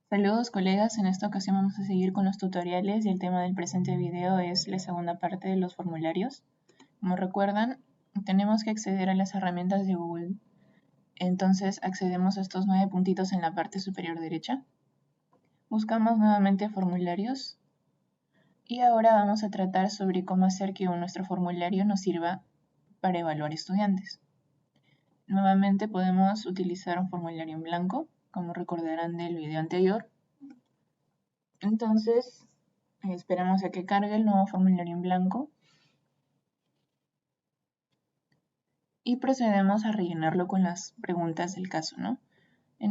Saludos colegas, en esta ocasión vamos a seguir con los tutoriales y el tema del presente video es la segunda parte de los formularios. Como recuerdan, tenemos que acceder a las herramientas de Google. Entonces accedemos a estos 9 puntitos en la parte superior derecha. Buscamos nuevamente formularios y ahora vamos a tratar sobre cómo hacer que nuestro formulario nos sirva para evaluar estudiantes. Nuevamente podemos utilizar un formulario en blanco, como recordarán del video anterior. Entonces, esperamos a que cargue el nuevo formulario en blanco y procedemos a rellenarlo con las preguntas del caso, ¿no? En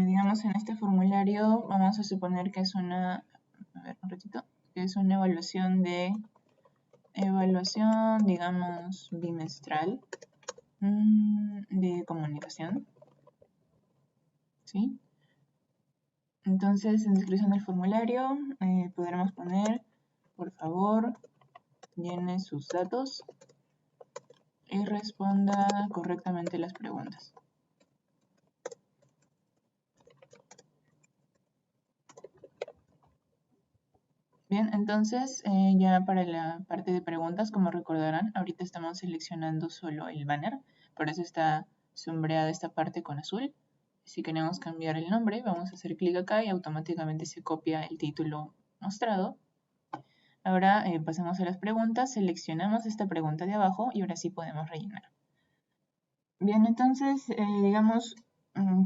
digamos, en este formulario vamos a suponer que es una, que es una evaluación, digamos, bimestral de comunicación, ¿sí? Entonces, en descripción del formulario podremos poner, por favor, llene sus datos y responda correctamente las preguntas. Bien, entonces ya para la parte de preguntas, como recordarán, ahorita estamos seleccionando solo el banner, por eso está sombreada esta parte con azul. Si queremos cambiar el nombre, vamos a hacer clic acá y automáticamente se copia el título mostrado. Ahora pasamos a las preguntas, seleccionamos esta pregunta de abajo y ahora sí podemos rellenar. Bien, entonces, digamos,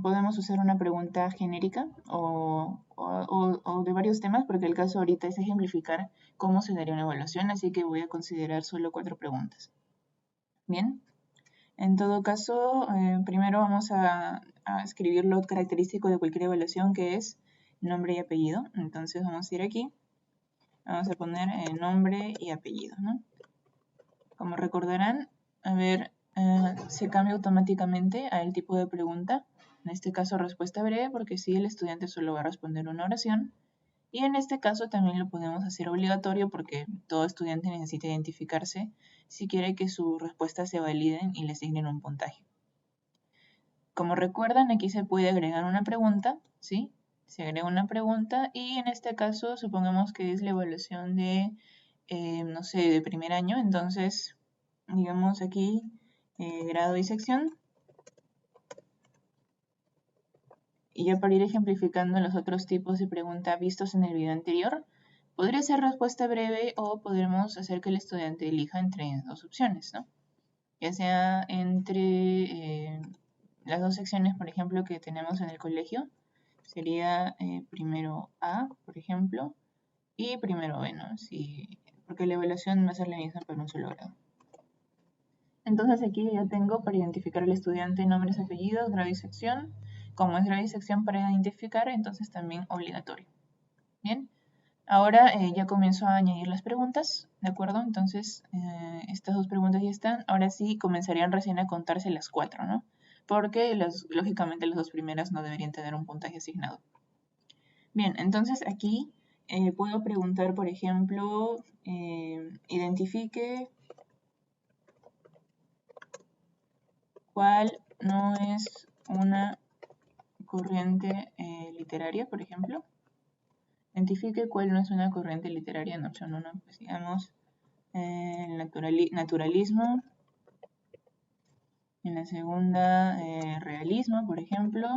podemos usar una pregunta genérica o de varios temas, porque el caso ahorita es ejemplificar cómo se daría una evaluación, así que voy a considerar solo 4 preguntas. Bien, en todo caso, primero vamos a escribir lo característico de cualquier evaluación, que es nombre y apellido. Entonces vamos a ir aquí, vamos a poner nombre y apellido, ¿no? Como recordarán, a ver, se cambia automáticamente al tipo de pregunta. En este caso, respuesta breve, porque sí, el estudiante solo va a responder una oración. Y en este caso también lo podemos hacer obligatorio porque todo estudiante necesita identificarse si quiere que sus respuestas se validen y le asignen un puntaje. Como recuerdan, aquí se puede agregar una pregunta, ¿sí? Se agrega una pregunta y en este caso supongamos que es la evaluación de, no sé, de primer año. Entonces, digamos aquí, grado y sección. Y ya para ir ejemplificando los otros tipos de pregunta vistos en el video anterior, podría ser respuesta breve o podremos hacer que el estudiante elija entre dos opciones, ¿no? Ya sea entre las dos secciones, por ejemplo, que tenemos en el colegio, sería primero A, por ejemplo, y primero B, ¿no? Porque la evaluación va a ser la misma para un solo grado. Entonces aquí ya tengo para identificar al estudiante nombres, apellidos, grado y sección. Como es grado y sección para identificar, entonces también obligatorio. Bien, ahora ya comienzo a añadir las preguntas, ¿de acuerdo? Entonces estas dos preguntas ya están. Ahora sí comenzarían recién a contarse las 4, ¿no? Porque lógicamente las dos primeras no deberían tener un puntaje asignado. Bien, entonces aquí puedo preguntar, por ejemplo, identifique cuál no es una corriente literaria, por ejemplo. Identifique cuál no es una corriente literaria en opción 1, pues digamos el naturalismo. En la segunda, realismo, por ejemplo.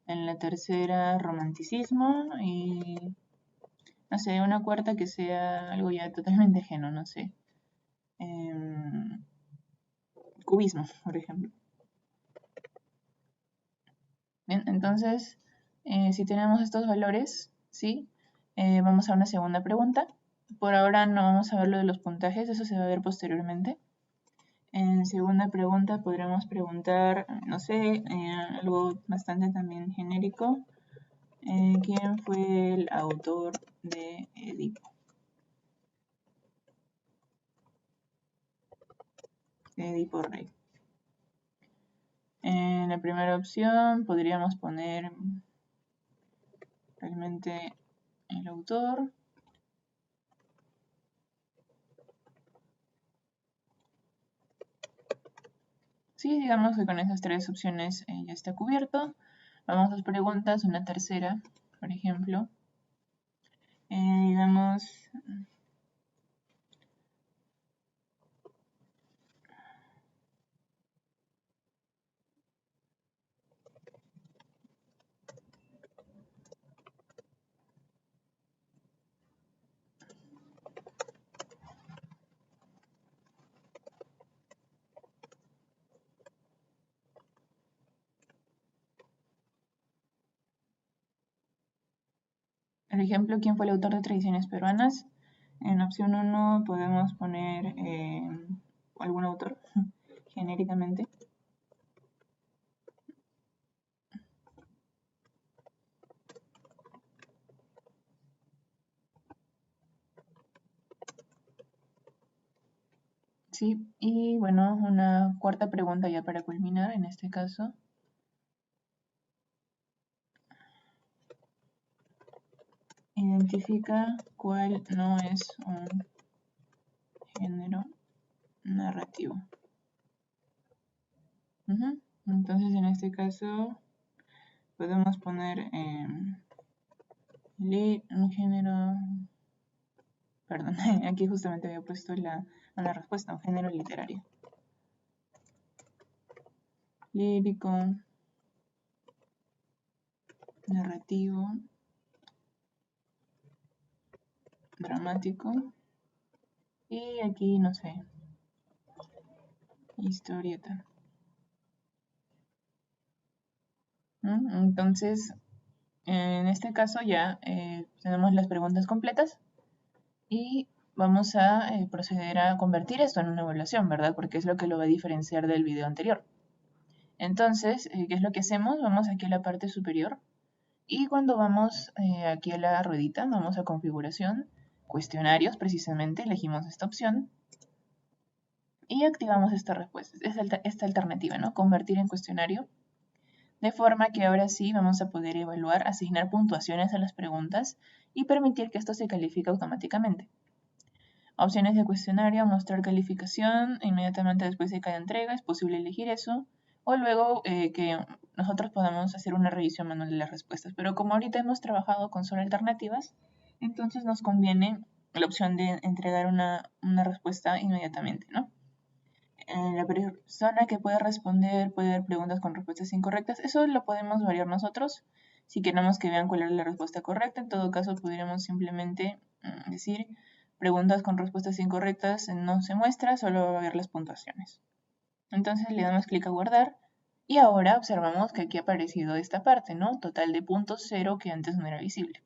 En la tercera, romanticismo. Y no sé, una cuarta que sea algo ya totalmente ajeno, no sé. Cubismo, por ejemplo. Bien, entonces, si tenemos estos valores, ¿sí? Vamos a una segunda pregunta. Por ahora no vamos a ver lo de los puntajes, eso se va a ver posteriormente. En segunda pregunta podremos preguntar, no sé, algo bastante también genérico. ¿Quién fue el autor de Edipo? Edipo Rey. En la primera opción podríamos poner realmente el autor. Sí, digamos que con esas tres opciones ya está cubierto. Vamos a dos preguntas, una tercera, por ejemplo. Digamos, por ejemplo, ¿quién fue el autor de Tradiciones Peruanas? En opción 1 podemos poner algún autor genéricamente. Sí, y bueno, una cuarta pregunta ya para culminar en este caso. Identifica cuál no es un género narrativo. Entonces, en este caso, podemos poner un género. Perdón, aquí justamente había puesto una respuesta, un género literario. Lírico, narrativo, dramático y aquí, no sé, historieta. Entonces, en este caso ya tenemos las preguntas completas y vamos a proceder a convertir esto en una evaluación, ¿verdad? Porque es lo que lo va a diferenciar del video anterior. Entonces, ¿qué es lo que hacemos? Vamos aquí a la parte superior y cuando vamos aquí a la ruedita, vamos a configuración, cuestionarios, precisamente, elegimos esta opción y activamos esta respuesta, esta alternativa, ¿no? Convertir en cuestionario, de forma que ahora sí vamos a poder evaluar, asignar puntuaciones a las preguntas y permitir que esto se califique automáticamente. Opciones de cuestionario, mostrar calificación, inmediatamente después de cada entrega, es posible elegir eso, o luego que nosotros podamos hacer una revisión manual de las respuestas. Pero como ahorita hemos trabajado con solo alternativas, entonces nos conviene la opción de entregar una respuesta inmediatamente, ¿no? La persona que puede responder puede dar preguntas con respuestas incorrectas. Eso lo podemos variar nosotros. Si queremos que vean cuál es la respuesta correcta, en todo caso podríamos simplemente decir preguntas con respuestas incorrectas no se muestra, solo va a ver las puntuaciones. Entonces le damos clic a guardar y ahora observamos que aquí ha aparecido esta parte, ¿no? Total de puntos 0 que antes no era visible.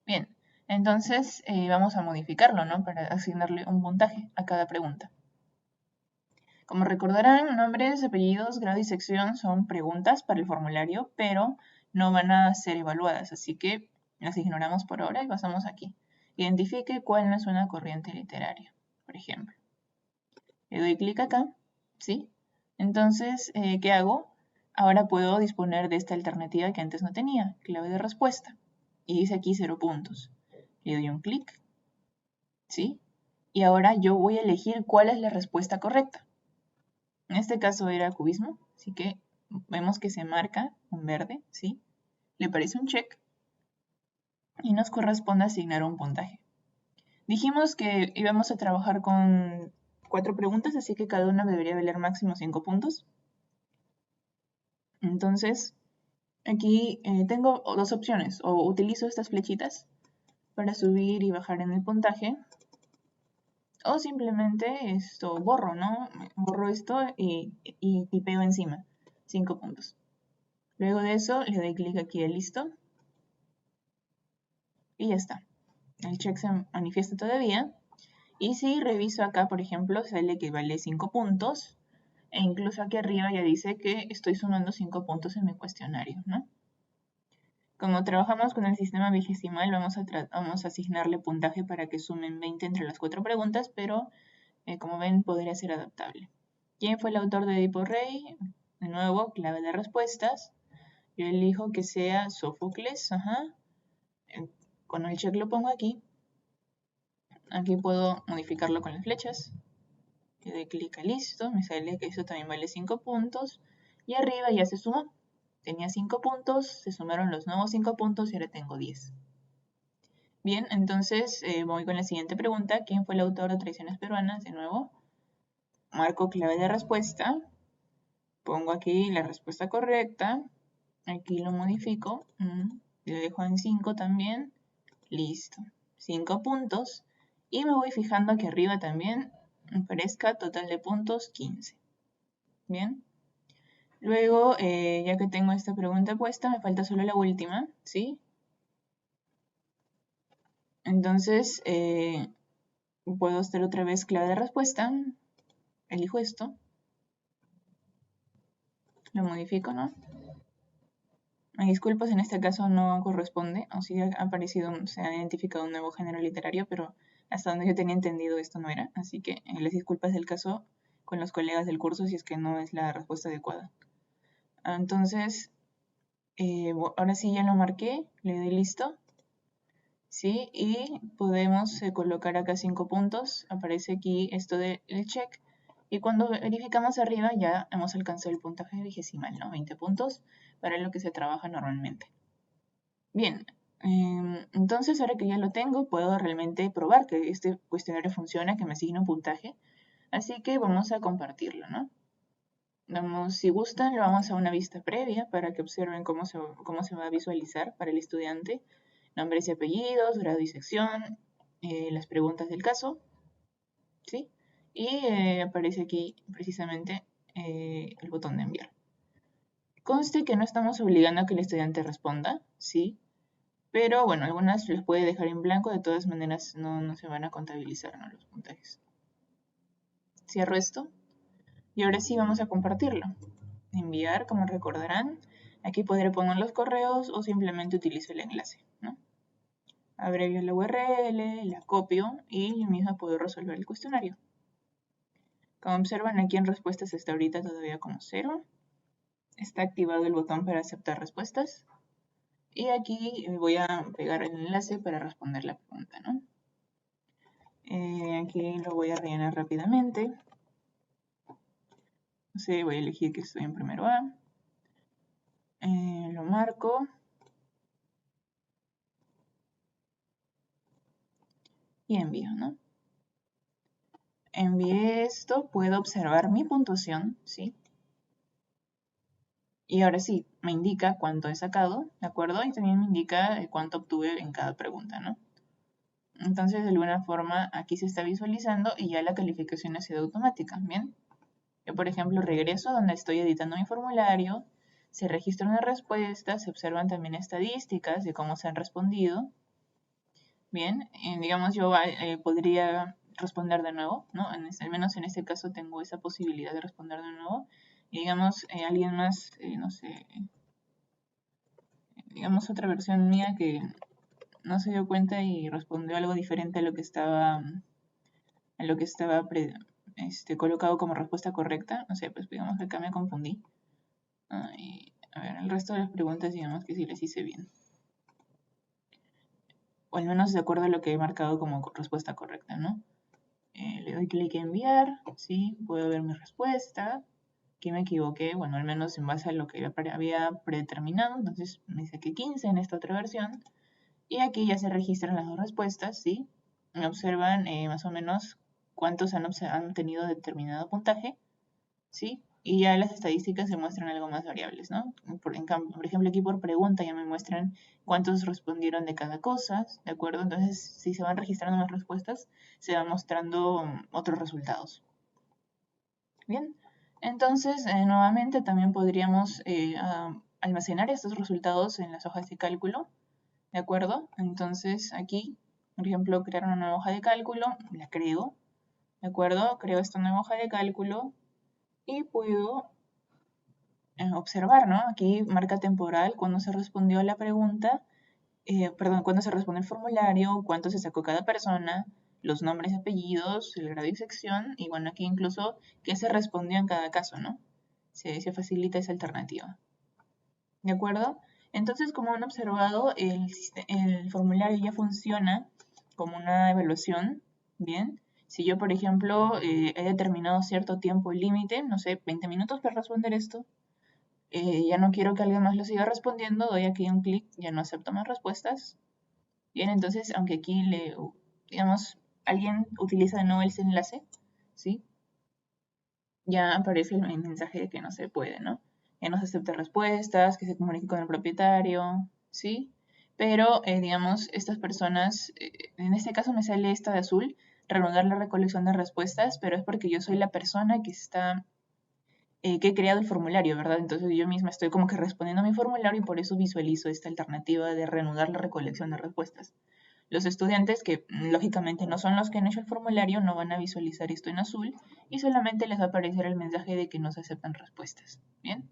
Bien, entonces vamos a modificarlo, ¿no? Para asignarle un puntaje a cada pregunta. Como recordarán, nombres, apellidos, grado y sección son preguntas para el formulario, pero no van a ser evaluadas, así que las ignoramos por ahora y pasamos aquí. Identifique cuál no es una corriente literaria, por ejemplo. Le doy clic acá, ¿sí? Entonces, ¿qué hago? Ahora puedo disponer de esta alternativa que antes no tenía, clave de respuesta. Y dice aquí 0 puntos. Le doy un clic, ¿sí? Y ahora yo voy a elegir cuál es la respuesta correcta. En este caso era cubismo, así que vemos que se marca en verde, ¿sí? Le aparece un check y nos corresponde asignar un puntaje. Dijimos que íbamos a trabajar con 4 preguntas, así que cada una debería valer máximo 5 puntos. Entonces, aquí tengo dos opciones, o utilizo estas flechitas para subir y bajar en el puntaje, o simplemente esto borro, ¿no? Borro esto y tipeo encima, 5 puntos. Luego de eso le doy clic aquí a listo y ya está. El check se manifiesta todavía. Y si reviso acá, por ejemplo, sale que vale 5 puntos. E incluso aquí arriba ya dice que estoy sumando 5 puntos en mi cuestionario, ¿no? Como trabajamos con el sistema vigesimal, vamos a asignarle puntaje para que sumen 20 entre las 4 preguntas, pero como ven, podría ser adaptable. ¿Quién fue el autor de Edipo Rey? De nuevo, clave de respuestas. Yo elijo que sea Sófocles, Con el check lo pongo aquí. Aquí puedo modificarlo con las flechas. Le doy clic a listo, me sale que eso también vale 5 puntos. Y arriba ya se sumó. Tenía 5 puntos, se sumaron los nuevos 5 puntos y ahora tengo 10. Bien, entonces voy con la siguiente pregunta. ¿Quién fue el autor de Tradiciones Peruanas? De nuevo, marco clave de respuesta. Pongo aquí la respuesta correcta. Aquí lo modifico. Lo dejo en 5 también. Listo. 5 puntos. Y me voy fijando aquí arriba también aparezca total de puntos 15. Bien. Luego, ya que tengo esta pregunta puesta, me falta solo la última, ¿sí? Entonces, puedo hacer otra vez clave de respuesta. Elijo esto. Lo modifico, ¿no? Me disculpo si en este caso no corresponde, o si ha aparecido, se ha identificado un nuevo género literario, pero hasta donde yo tenía entendido esto no era. Así que les disculpas del caso con los colegas del curso si es que no es la respuesta adecuada. Entonces, ahora sí ya lo marqué, le doy listo. ¿Sí? Y podemos colocar acá 5 puntos. Aparece aquí esto del check. Y cuando verificamos arriba ya hemos alcanzado el puntaje vigesimal, ¿no? 20 puntos para lo que se trabaja normalmente. Bien, entonces ahora que ya lo tengo, puedo realmente probar que este cuestionario funciona, que me asigna un puntaje. Así que vamos a compartirlo, ¿no? Si gustan, lo vamos a una vista previa para que observen cómo se va a visualizar para el estudiante. Nombres y apellidos, grado y sección, las preguntas del caso, ¿sí? Y aparece aquí precisamente el botón de enviar. Conste que no estamos obligando a que el estudiante responda, ¿sí? Pero bueno, algunas les puede dejar en blanco, de todas maneras no se van a contabilizar, ¿no? Los puntajes. Cierro esto y ahora sí vamos a compartirlo. Enviar, como recordarán, aquí podré poner los correos o simplemente utilizo el enlace, ¿no? Abrevio la URL, la copio y yo misma puedo resolver el cuestionario. Como observan, aquí en respuestas está ahorita todavía como 0. Está activado el botón para aceptar respuestas. Y aquí voy a pegar el enlace para responder la pregunta, ¿no? Aquí lo voy a rellenar rápidamente. No sé, voy a elegir que estoy en primero A. Lo marco. Y envío, ¿no? Envié esto, puedo observar mi puntuación, ¿sí? Y ahora sí, me indica cuánto he sacado, ¿de acuerdo? Y también me indica cuánto obtuve en cada pregunta, ¿no? Entonces, de alguna forma, aquí se está visualizando y ya la calificación ha sido automática, ¿bien? Yo, por ejemplo, regreso a donde estoy editando mi formulario, se registra una respuesta, se observan también estadísticas de cómo se han respondido. Bien, digamos, yo podría responder de nuevo, ¿no? Al menos en este caso tengo esa posibilidad de responder de nuevo. Y digamos, alguien más, no sé, digamos otra versión mía que no se dio cuenta y respondió algo diferente a lo que estaba, colocado como respuesta correcta. No sé, pues digamos que acá me confundí. A ver, el resto de las preguntas digamos que sí las hice bien. O al menos de acuerdo a lo que he marcado como respuesta correcta, ¿no? Le doy clic en enviar, ¿sí? Puedo ver mi respuesta. Aquí me equivoqué, bueno, al menos en base a lo que había predeterminado. Entonces me saqué 15 en esta otra versión. Y aquí ya se registran las dos respuestas, ¿sí? Me observan más o menos cuántos han tenido determinado puntaje, ¿sí? Y ya las estadísticas se muestran algo más variables, ¿no? Por ejemplo, aquí por pregunta ya me muestran cuántos respondieron de cada cosa, ¿de acuerdo? Entonces, si se van registrando más respuestas, se van mostrando otros resultados. Bien, entonces, nuevamente también podríamos almacenar estos resultados en las hojas de cálculo, ¿de acuerdo? Entonces, aquí, por ejemplo, crear una nueva hoja de cálculo, la creo, ¿de acuerdo? Creo esta nueva hoja de cálculo y puedo observar, ¿no? Aquí marca temporal, cuando se respondió a la pregunta, cuando se responde el formulario, cuánto se sacó cada persona, los nombres y apellidos, el grado y sección, y bueno, aquí incluso qué se respondió en cada caso, ¿no? Se facilita esa alternativa. ¿De acuerdo? Entonces, como han observado, el formulario ya funciona como una evaluación, ¿bien? Si yo, por ejemplo, he determinado cierto tiempo límite, no sé, 20 minutos para responder esto, Ya no quiero que alguien más lo siga respondiendo, doy aquí un clic, ya no acepto más respuestas. Bien, entonces, aunque aquí digamos, alguien utiliza de nuevo ese enlace, ¿sí? Ya aparece el mensaje de que no se puede, ¿no? Que no se acepta respuestas, que se comunique con el propietario, ¿sí? Pero, digamos, estas personas, en este caso me sale esta de azul, reanudar la recolección de respuestas, pero es porque yo soy la persona que he creado el formulario, ¿verdad? Entonces yo misma estoy como que respondiendo a mi formulario y por eso visualizo esta alternativa de reanudar la recolección de respuestas. Los estudiantes, que lógicamente no son los que han hecho el formulario, no van a visualizar esto en azul y solamente les va a aparecer el mensaje de que no se aceptan respuestas. Bien,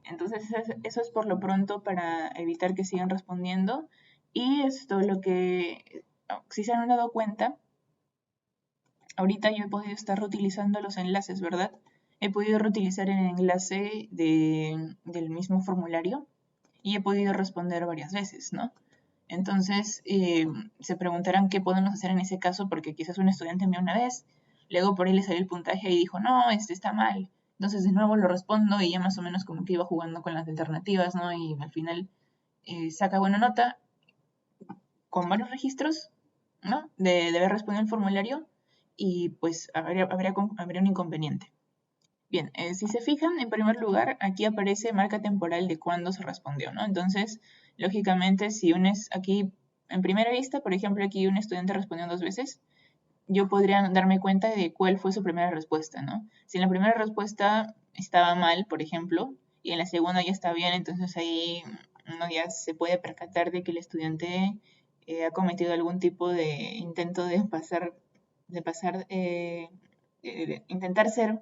entonces eso es por lo pronto para evitar que sigan respondiendo. Y esto lo que, si se han dado cuenta, ahorita yo he podido estar reutilizando los enlaces, ¿verdad? He podido reutilizar el enlace del mismo formulario y he podido responder varias veces, ¿no? Entonces, se preguntarán qué podemos hacer en ese caso, porque quizás un estudiante envió una vez, luego por ahí le salió el puntaje y dijo, no, este está mal. Entonces, de nuevo lo respondo y ya más o menos como que iba jugando con las alternativas, ¿no? Y al final saca buena nota con varios registros, ¿no? De haber respondido el formulario y pues habría un inconveniente. Bien, si se fijan, en primer lugar, aquí aparece marca temporal de cuándo se respondió, ¿no? Entonces, lógicamente, si aquí, en primera vista, por ejemplo, aquí un estudiante respondió 2 veces, yo podría darme cuenta de cuál fue su primera respuesta, ¿no? Si en la primera respuesta estaba mal, por ejemplo, y en la segunda ya está bien, entonces ahí uno ya se puede percatar de que el estudiante ha cometido algún tipo de intento intentar ser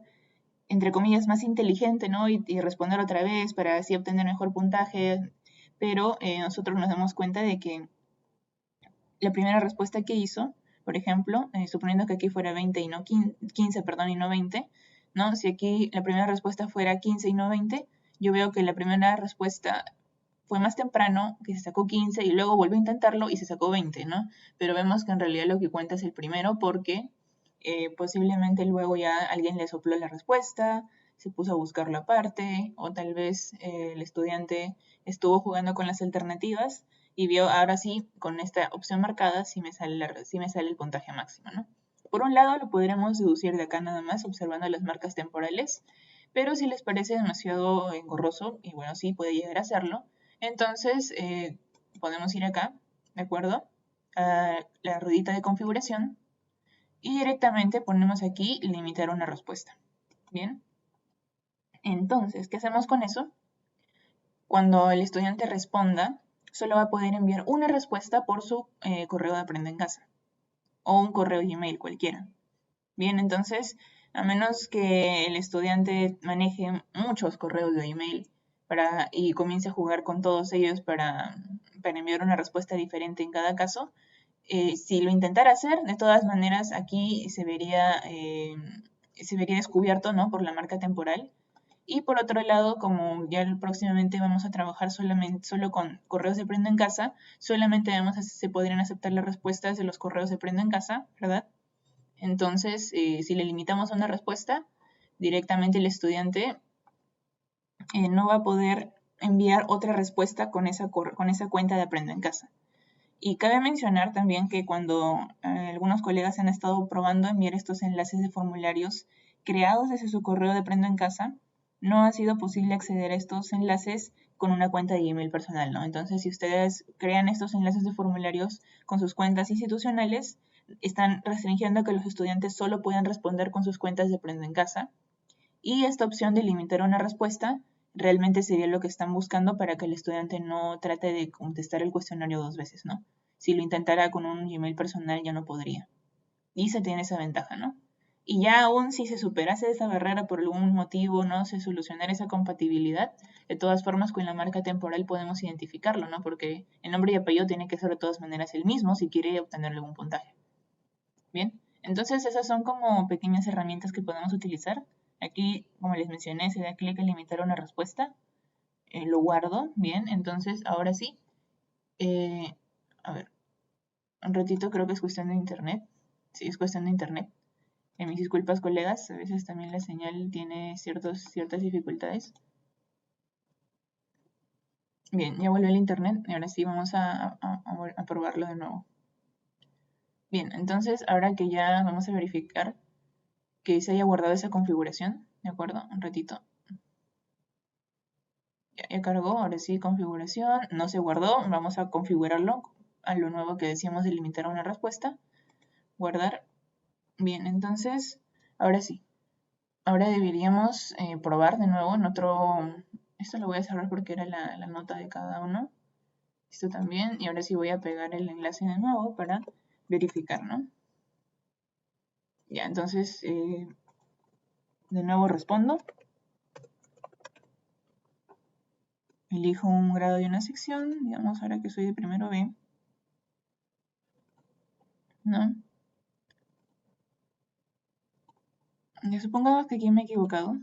entre comillas, más inteligente, ¿no? Y responder otra vez para así obtener mejor puntaje. Pero nosotros nos damos cuenta de que la primera respuesta que hizo, por ejemplo, suponiendo que aquí fuera 20 y no 15, perdón, y no 20, ¿no? Si aquí la primera respuesta fuera 15 y no 20, yo veo que la primera respuesta fue más temprano, que se sacó 15 y luego volvió a intentarlo y se sacó 20, ¿no? Pero vemos que en realidad lo que cuenta es el primero porque posiblemente luego ya alguien le sopló la respuesta, se puso a buscarlo aparte, o tal vez el estudiante estuvo jugando con las alternativas y vio ahora sí, con esta opción marcada, si me sale el puntaje máximo, ¿no? Por un lado, lo podremos deducir de acá nada más, observando las marcas temporales, pero si les parece demasiado engorroso, y bueno, sí puede llegar a serlo, entonces podemos ir acá, ¿de acuerdo? A la ruedita de configuración y directamente ponemos aquí limitar una respuesta. Bien, entonces, ¿qué hacemos con eso? Cuando el estudiante responda, solo va a poder enviar una respuesta por su correo de Aprende en Casa o un correo Gmail cualquiera. Bien, entonces, a menos que el estudiante maneje muchos correos de email y comience a jugar con todos ellos para enviar una respuesta diferente en cada caso, si lo intentara hacer, de todas maneras aquí se vería descubierto, ¿no? Por la marca temporal. Y por otro lado, como ya próximamente vamos a trabajar solo con correos de Aprendo en Casa, solamente se podrían aceptar las respuestas de los correos de Aprendo en Casa, ¿verdad? Entonces, si le limitamos a una respuesta, directamente el estudiante no va a poder enviar otra respuesta con esa cuenta de Aprendo en Casa. Y cabe mencionar también que cuando algunos colegas han estado probando enviar estos enlaces de formularios creados desde su correo de Aprendo en Casa, no ha sido posible acceder a estos enlaces con una cuenta de email personal, ¿no? Entonces, si ustedes crean estos enlaces de formularios con sus cuentas institucionales, están restringiendo que los estudiantes solo puedan responder con sus cuentas de Aprendo en Casa. Y esta opción de limitar una respuesta realmente sería lo que están buscando para que el estudiante no trate de contestar el cuestionario 2 veces, ¿no? Si lo intentara con un Gmail personal ya no podría. Y se tiene esa ventaja, ¿no? Y ya aún si se superase esa barrera por algún motivo, no se solucionara esa compatibilidad, de todas formas con la marca temporal podemos identificarlo, ¿no? Porque el nombre y apellido tiene que ser de todas maneras el mismo si quiere obtener algún puntaje. Bien, entonces esas son como pequeñas herramientas que podemos utilizar. Aquí, como les mencioné, se da clic en limitar una respuesta, lo guardo, bien, entonces ahora sí, a ver, un ratito creo que es cuestión de internet, sí, es cuestión de internet. Mis disculpas colegas, a veces también la señal tiene ciertas dificultades. Bien, ya volvió el internet y ahora sí vamos a probarlo de nuevo. Bien, entonces ahora que ya vamos a verificar que se haya guardado esa configuración, ¿de acuerdo? Un ratito. Ya cargó, ahora sí, configuración, no se guardó, vamos a configurarlo a lo nuevo que decíamos de limitar a una respuesta, guardar. Bien, entonces, ahora sí, ahora deberíamos probar de nuevo en otro, esto lo voy a cerrar porque era la nota de cada uno, esto también, y ahora sí voy a pegar el enlace de nuevo para verificar, ¿no? Ya, entonces, de nuevo respondo, elijo un grado y una sección, digamos ahora que soy de primero B, ¿no? Ya supongamos que aquí me he equivocado,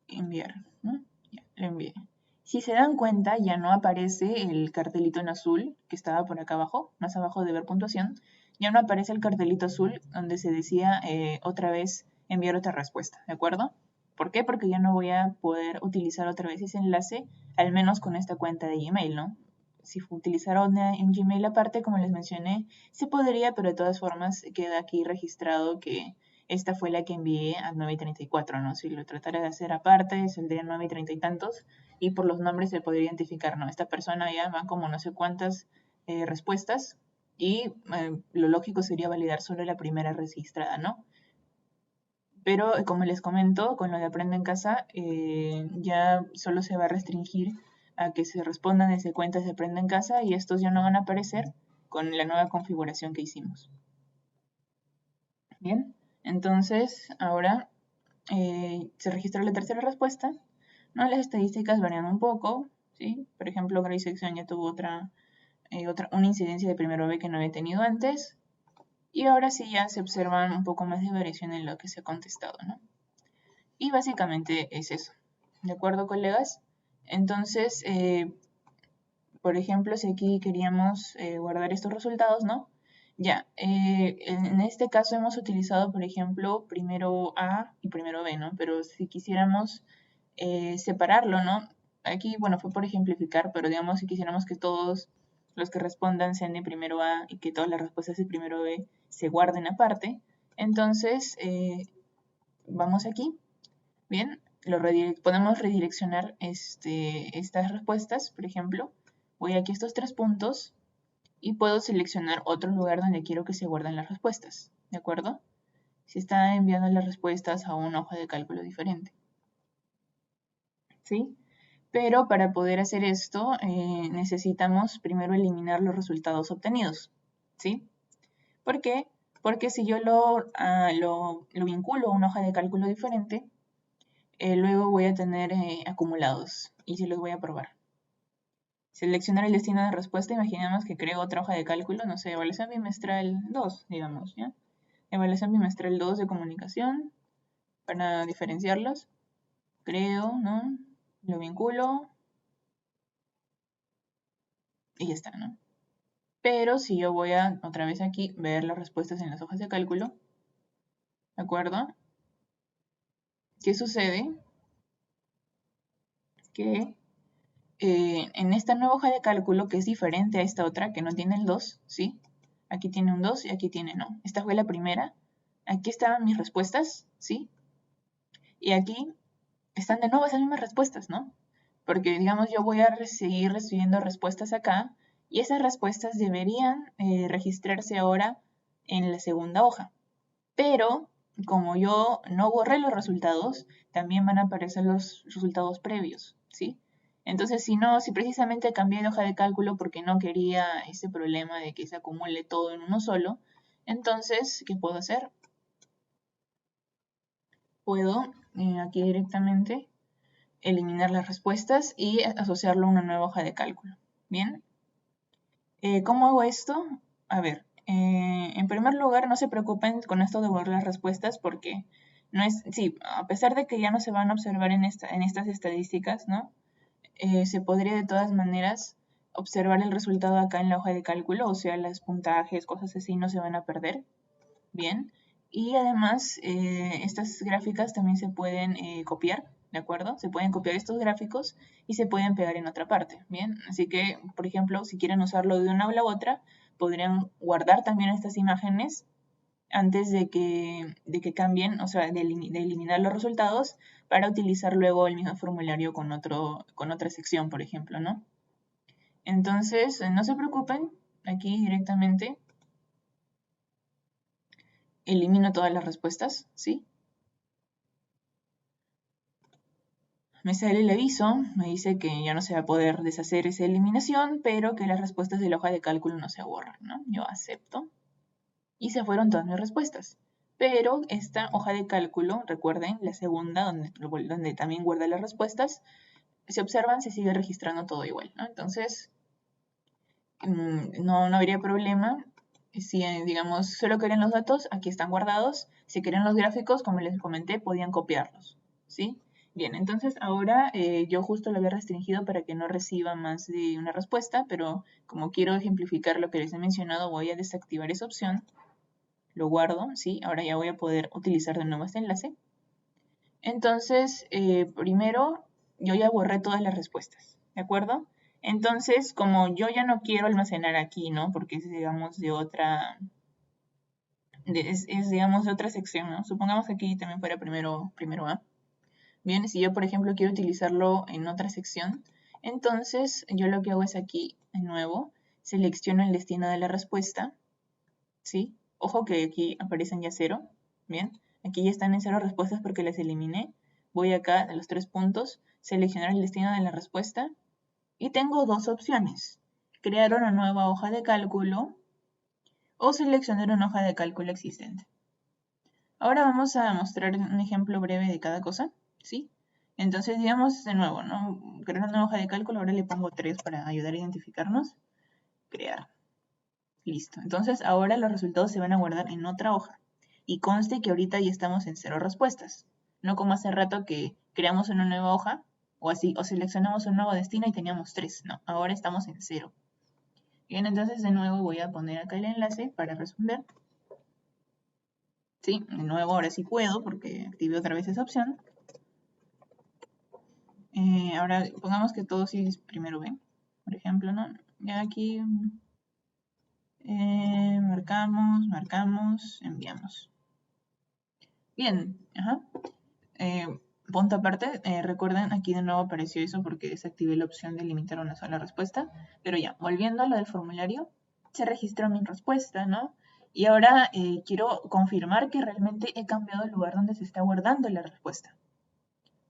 enviar, ¿no? Ya, lo envié. Si se dan cuenta, ya no aparece el cartelito en azul que estaba por acá abajo, más abajo de ver puntuación. Ya no aparece el cartelito azul donde se decía otra vez enviar otra respuesta, ¿de acuerdo? ¿Por qué? Porque ya no voy a poder utilizar otra vez ese enlace, al menos con esta cuenta de Gmail, ¿no? Si utilizara una en Gmail aparte, como les mencioné, se podría, pero de todas formas queda aquí registrado que esta fue la que envié a 9:34, ¿no? Si lo tratara de hacer aparte, saldría 9:30 y tantos, y por los nombres se podría identificar, ¿no? Esta persona ya van como no sé cuántas respuestas, y lo lógico sería validar solo la primera registrada, ¿no? Pero como les comento, con lo de Aprende en Casa, ya solo se va a restringir a que se respondan desde cuentas de Aprende en Casa y estos ya no van a aparecer con la nueva configuración que hicimos. Bien, entonces ahora se registró la tercera respuesta, ¿no? Las estadísticas varían un poco, ¿sí? Por ejemplo, Grace Section ya tuvo una incidencia de primero B que no había tenido antes, y ahora sí ya se observan un poco más de variación en lo que se ha contestado, ¿no? Y básicamente es eso, ¿de acuerdo, colegas? Entonces, por ejemplo, si aquí queríamos guardar estos resultados, ¿no? Ya, en este caso hemos utilizado, por ejemplo, primero A y primero B, ¿no? Pero si quisiéramos separarlo, ¿no? Aquí, bueno, fue por ejemplificar, pero digamos, si quisiéramos que todos los que respondan sean de primero A y que todas las respuestas de primero B se guarden aparte, entonces vamos aquí, bien, podemos redireccionar estas respuestas, por ejemplo, voy aquí a estos 3 puntos y puedo seleccionar otro lugar donde quiero que se guarden las respuestas, ¿de acuerdo? Si está enviando las respuestas a una hoja de cálculo diferente, ¿sí? Pero para poder hacer esto necesitamos primero eliminar los resultados obtenidos, ¿sí? ¿Por qué? Porque si yo lo vinculo a una hoja de cálculo diferente, luego voy a tener acumulados y se los voy a probar. Seleccionar el destino de respuesta, imaginemos que creo otra hoja de cálculo, no sé, evaluación bimestral 2, digamos, ¿ya? Evaluación bimestral 2 de comunicación, para diferenciarlos, creo, ¿no? Lo vinculo y ya está, ¿no? Pero si yo voy a, otra vez aquí, ver las respuestas en las hojas de cálculo, ¿de acuerdo? ¿Qué sucede? Que en esta nueva hoja de cálculo, que es diferente a esta otra, que no tiene el 2, ¿sí? Aquí tiene un 2 y aquí tiene no. Esta fue la primera. Aquí estaban mis respuestas, ¿sí? Y aquí están de nuevo esas mismas respuestas, ¿no? Porque, digamos, yo voy a seguir recibiendo respuestas acá y esas respuestas deberían registrarse ahora en la segunda hoja. Pero, como yo no borré los resultados, también van a aparecer los resultados previos, ¿sí? Entonces, si precisamente cambié de hoja de cálculo porque no quería ese problema de que se acumule todo en uno solo, entonces, ¿qué puedo hacer? Puedo aquí directamente eliminar las respuestas y asociarlo a una nueva hoja de cálculo. Bien, ¿cómo hago esto? A ver, en primer lugar, no se preocupen con esto de borrar las respuestas porque no es, sí, a pesar de que ya no se van a observar en estas estadísticas, ¿no? Se podría de todas maneras observar el resultado acá en la hoja de cálculo, o sea, los puntajes, cosas así no se van a perder. Bien, y además estas gráficas también se pueden copiar, ¿de acuerdo? Se pueden copiar estos gráficos y se pueden pegar en otra parte, ¿bien? Así que, por ejemplo, si quieren usarlo de una o la otra, podrían guardar también estas imágenes antes de que cambien, o sea, de eliminar los resultados para utilizar luego el mismo formulario con otra sección, por ejemplo, ¿no? Entonces, no se preocupen, aquí directamente elimino todas las respuestas, ¿sí? Me sale el aviso, me dice que ya no se va a poder deshacer esa eliminación, pero que las respuestas de la hoja de cálculo no se borran, ¿no? Yo acepto. Y se fueron todas mis respuestas. Pero esta hoja de cálculo, recuerden, la segunda, donde también guarda las respuestas, si observan, se sigue registrando todo igual, ¿no? Entonces, no habría problema. Si, digamos, solo quieren los datos, aquí están guardados. Si quieren los gráficos, como les comenté, podían copiarlos, ¿sí? Bien, entonces ahora yo justo lo había restringido para que no reciba más de una respuesta, pero como quiero ejemplificar lo que les he mencionado, voy a desactivar esa opción. Lo guardo, ¿sí? Ahora ya voy a poder utilizar de nuevo este enlace. Entonces, primero, yo ya borré todas las respuestas, ¿de acuerdo? Entonces, como yo ya no quiero almacenar aquí, ¿no? Porque es, digamos, de otra, digamos, de otra sección, ¿no? Supongamos que aquí también fuera primero A. Bien, si yo, por ejemplo, quiero utilizarlo en otra sección, entonces yo lo que hago es aquí, de nuevo, selecciono el destino de la respuesta, ¿sí? Ojo que aquí aparecen ya 0, ¿bien? Aquí ya están en 0 respuestas porque las eliminé. Voy acá a los 3 puntos, seleccionar el destino de la respuesta y tengo dos opciones. Crear una nueva hoja de cálculo o seleccionar una hoja de cálculo existente. Ahora vamos a mostrar un ejemplo breve de cada cosa, ¿sí? Entonces, digamos de nuevo, ¿no? Crear una hoja de cálculo, ahora le pongo 3 para ayudar a identificarnos. Crear. Listo. Entonces, ahora los resultados se van a guardar en otra hoja. Y conste que ahorita ya estamos en 0 respuestas. No como hace rato que creamos una nueva hoja, o así, o seleccionamos un nuevo destino y teníamos 3. No, ahora estamos en 0. Bien, entonces de nuevo voy a poner acá el enlace para responder. Sí, de nuevo ahora sí puedo porque activé otra vez esa opción. Ahora pongamos que todo sí es primero B, por ejemplo, ¿no? Ya aquí marcamos, enviamos. Bien, ajá. Punto aparte, recuerden, aquí de nuevo apareció eso porque desactivé la opción de limitar una sola respuesta. Pero ya, volviendo a lo del formulario, se registró mi respuesta, ¿no? Y ahora quiero confirmar que realmente he cambiado el lugar donde se está guardando la respuesta.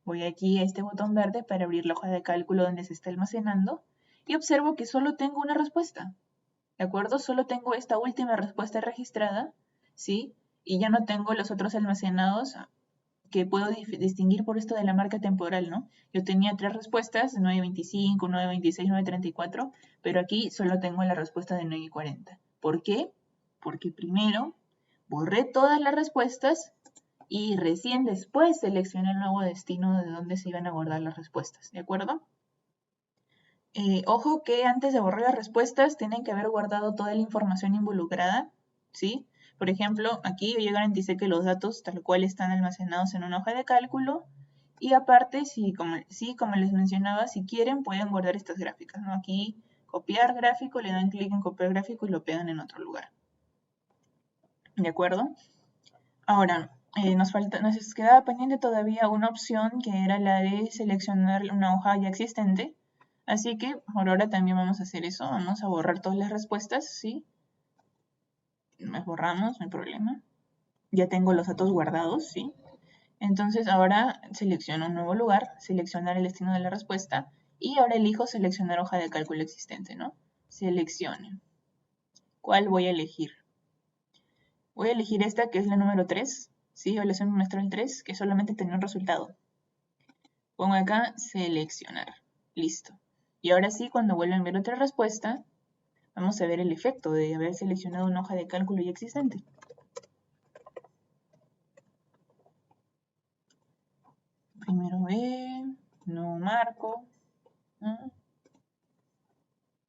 Voy aquí a este botón verde para abrir la hoja de cálculo donde se está almacenando y observo que solo tengo una respuesta. ¿De acuerdo? Solo tengo esta última respuesta registrada, ¿sí? Y ya no tengo los otros almacenados que puedo distinguir por esto de la marca temporal, ¿no? Yo tenía 3 respuestas, 9.25, 9.26, 9.34, pero aquí solo tengo la respuesta de 9.40. ¿Por qué? Porque primero borré todas las respuestas y recién después seleccioné el nuevo destino de donde se iban a guardar las respuestas, ¿de acuerdo? Ojo que antes de borrar las respuestas tienen que haber guardado toda la información involucrada, ¿sí? Por ejemplo, aquí yo ya garanticé que los datos tal cual están almacenados en una hoja de cálculo y aparte, como les mencionaba, si quieren pueden guardar estas gráficas, ¿no? Aquí copiar gráfico, le dan clic en copiar gráfico y lo pegan en otro lugar, ¿de acuerdo? Ahora, nos quedaba pendiente todavía una opción que era la de seleccionar una hoja ya existente. Así que por ahora también vamos a hacer eso. Vamos a borrar todas las respuestas, ¿sí? Las borramos, no hay problema. Ya tengo los datos guardados, ¿sí? Entonces ahora selecciono un nuevo lugar, seleccionar el destino de la respuesta y ahora elijo seleccionar hoja de cálculo existente, ¿no? Seleccione. ¿Cuál voy a elegir? Voy a elegir esta que es la número 3, ¿sí? Evaluación muestral 3, que solamente tenía un resultado. Pongo acá seleccionar. Listo. Y ahora sí, cuando vuelvan a ver otra respuesta, vamos a ver el efecto de haber seleccionado una hoja de cálculo ya existente. Primero B, no marco. ¿No?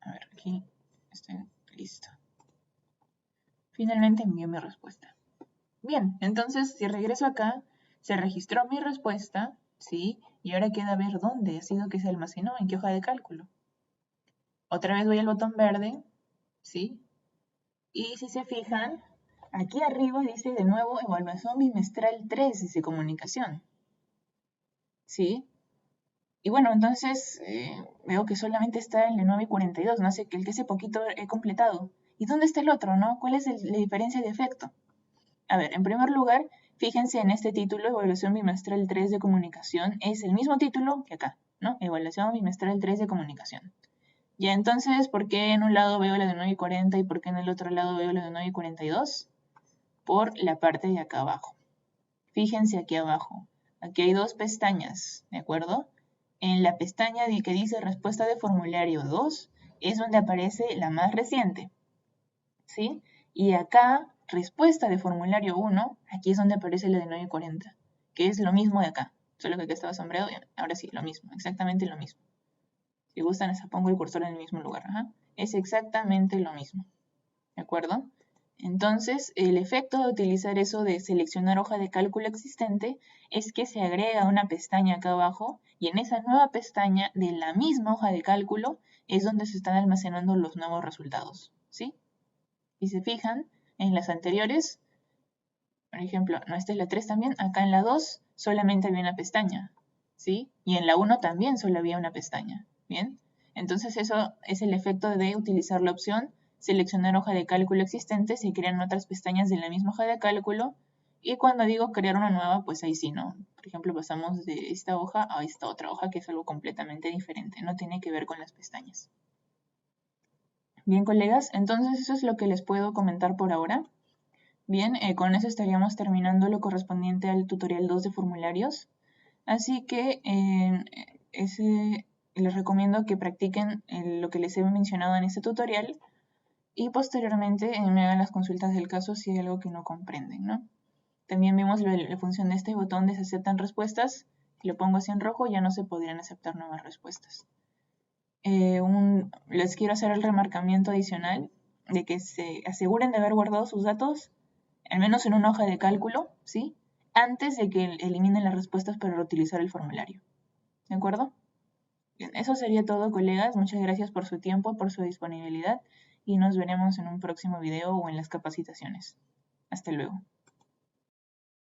A ver, aquí estoy listo. Finalmente envío mi respuesta. Bien, entonces si regreso acá, se registró mi respuesta, ¿sí? Y ahora queda ver dónde ha sido que se almacenó, en qué hoja de cálculo. Otra vez voy al botón verde, ¿sí? Y si se fijan, aquí arriba dice de nuevo evaluación bimestral 3 de comunicación, ¿sí? Y bueno, entonces veo que solamente está el de 9 y 42, no sé, el que hace poquito he completado. ¿Y dónde está el otro, no? ¿Cuál es la diferencia de efecto? A ver, en primer lugar, fíjense en este título, Evaluación Bimestral 3 de Comunicación, es el mismo título que acá, ¿no? Evaluación Bimestral 3 de Comunicación. Ya, entonces, ¿por qué en un lado veo la de 9 y 40 y por qué en el otro lado veo la de 9 y 42? Por la parte de acá abajo. Fíjense aquí abajo. Aquí hay dos pestañas, ¿de acuerdo? En la pestaña que dice respuesta de formulario 2 es donde aparece la más reciente, ¿sí? Y acá, respuesta de formulario 1, aquí es donde aparece la de 9 y 40, que es lo mismo de acá, solo que acá estaba sombreado y ahora sí, lo mismo, exactamente lo mismo. Si gustan, hasta pongo el cursor en el mismo lugar. Ajá. Es exactamente lo mismo. ¿De acuerdo? Entonces, el efecto de utilizar eso de seleccionar hoja de cálculo existente es que se agrega una pestaña acá abajo y en esa nueva pestaña de la misma hoja de cálculo es donde se están almacenando los nuevos resultados. ¿Sí? Si se fijan, en las anteriores, por ejemplo, no, esta es la 3 también, acá en la 2 solamente había una pestaña. ¿Sí? Y en la 1 también solo había una pestaña. ¿Bien? Entonces eso es el efecto de utilizar la opción seleccionar hoja de cálculo existente, se crean otras pestañas de la misma hoja de cálculo y cuando digo crear una nueva, pues ahí sí, ¿no? Por ejemplo, pasamos de esta hoja a esta otra hoja que es algo completamente diferente, no tiene que ver con las pestañas. Bien, colegas, entonces eso es lo que les puedo comentar por ahora. Bien, con eso estaríamos terminando lo correspondiente al tutorial 2 de formularios. Así que les recomiendo que practiquen lo que les he mencionado en este tutorial y posteriormente me hagan las consultas del caso si hay algo que no comprenden, ¿no? También vimos la función de este botón de se aceptan respuestas. Si lo pongo así en rojo ya no se podrían aceptar nuevas respuestas. Les quiero hacer el remarcamiento adicional de que se aseguren de haber guardado sus datos, al menos en una hoja de cálculo, ¿sí? Antes de que eliminen las respuestas para reutilizar el formulario. ¿De acuerdo? Bien, eso sería todo, colegas. Muchas gracias por su tiempo, por su disponibilidad y nos veremos en un próximo video o en las capacitaciones. Hasta luego.